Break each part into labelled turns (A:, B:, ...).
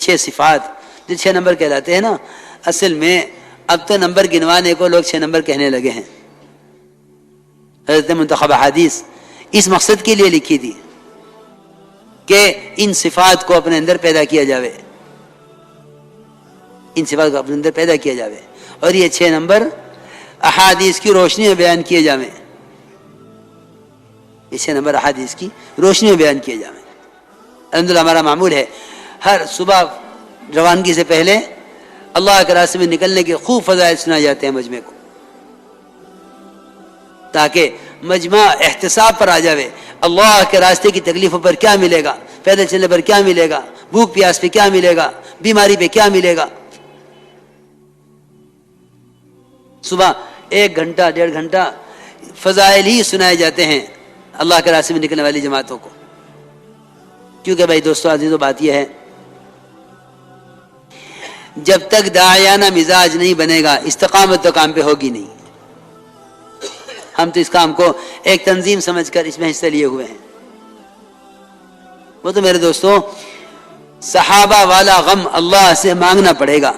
A: 6 صفات جو 6 نمبر کہلاتے ہیں نا، اصل میں اب تو نمبر گنوانے کو لوگ 6 نمبر کہنے لگے ہیں. حضرت منتخب احادیث اس مقصد کے لیے لکھی تھی کہ ان صفات کو اپنے اندر پیدا کیا جاوے، ان صفات کو اپنے اندر پیدا کیا جاوے، اور یہ 6 نمبر احادیث کی روشنی میں بیان کیے جاویں. یہ 6 نمبر احادیث کی روشنی میں بیان کیے جاویں. الحمدللہ ہمارا معمول ہے ہر صبح روانگی سے پہلے اللہ کے راستے میں نکلنے کے خوب فضائل سنائے جاتے ہیں مجمع کو، تاکہ مجمع احتساب پر آ جاوے. اللہ کے راستے کی تکلیفوں پر کیا ملے گا، پیدل چلنے پر کیا ملے گا، بھوک پیاس پہ کیا ملے گا، بیماری پہ کیا ملے گا. صبح 1 گھنٹہ 1.5 گھنٹہ فضائل ہی سنائے جاتے ہیں اللہ کے راستے میں نکلنے والی جماعتوں کو. کیونکہ بھائی دوستو عزیزو، بات یہ ہے جب تک داعیانہ مزاج نہیں بنے گا استقامت تو کام پہ ہوگی نہیں. ہم تو اس کام کو ایک تنظیم سمجھ کر اس میں حصہ لیے ہوئے ہیں. وہ تو میرے دوستوں صحابہ والا غم اللہ سے مانگنا پڑے گا.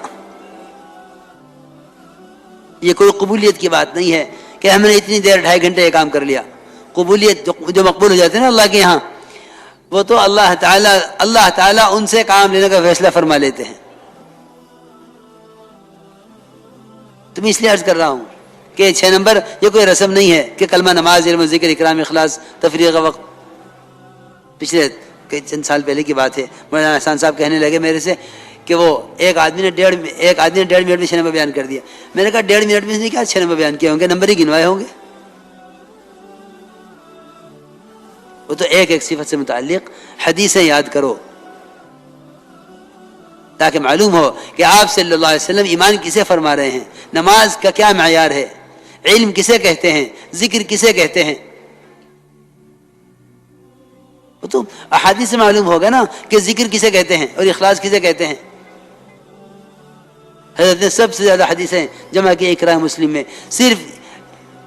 A: یہ کوئی قبولیت کی بات نہیں ہے کہ ہم نے اتنی دیر 2.5 گھنٹے یہ کام کر لیا. قبولیت جو مقبول ہو جاتے ہیں نا اللہ کے یہاں، وہ تو اللہ تعالیٰ ان سے کام لینے کا فیصلہ فرما لیتے ہیں. تو میں اس لیے عرض کر رہا ہوں کہ 6 نمبر یہ کوئی رسم نہیں ہے کہ کلمہ، نماز، علم، ذکر، اکرام، اخلاص، تفریغ کا وقت. پچھلے چند سال پہلے کی بات ہے، مولانا احسان صاحب کہنے لگے میرے سے کہ وہ ایک آدمی نے 1.5 منٹ میں 6 نمبر بیان کر دیا. میں نے کہا 1.5 منٹ میں کیا 6 نمبر بیان کیے ہوں گے، نمبر ہی گنوائے ہوں گے. وہ تو ایک صفت سے متعلق حدیثیں یاد کرو تاکہ معلوم ہو کہ آپ صلی اللہ علیہ وسلم ایمان کسے فرما رہے ہیں، نماز کا کیا معیار ہے، علم کسے کہتے ہیں، ذکر کسے کہتے ہیں. وہ تو احادیث سے معلوم ہوگا نا کہ ذکر کسے کہتے ہیں اور اخلاص کسے کہتے ہیں. حضرت نے سب سے زیادہ حدیثیں جمع کی اقرا مسلم میں صرف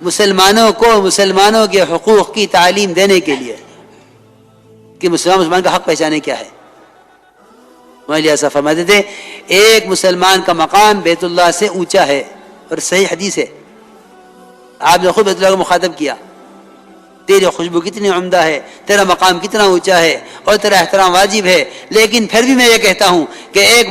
A: مسلمانوں کو مسلمانوں کے حقوق کی تعلیم دینے کے لیے کہ مسلمان کا حق پہچانے کیا ہے. وہاں ایسا فرماتے تھے ایک مسلمان کا مقام بیت اللہ سے اونچا ہے، اور صحیح حدیث ہے. آپ نے خود بیت اللہ کو مخاطب کیا، تیری خوشبو کتنی عمدہ ہے، تیرا مقام کتنا اونچا ہے، اور تیرا احترام واجب ہے. لیکن پھر بھی میں یہ کہتا ہوں کہ ایک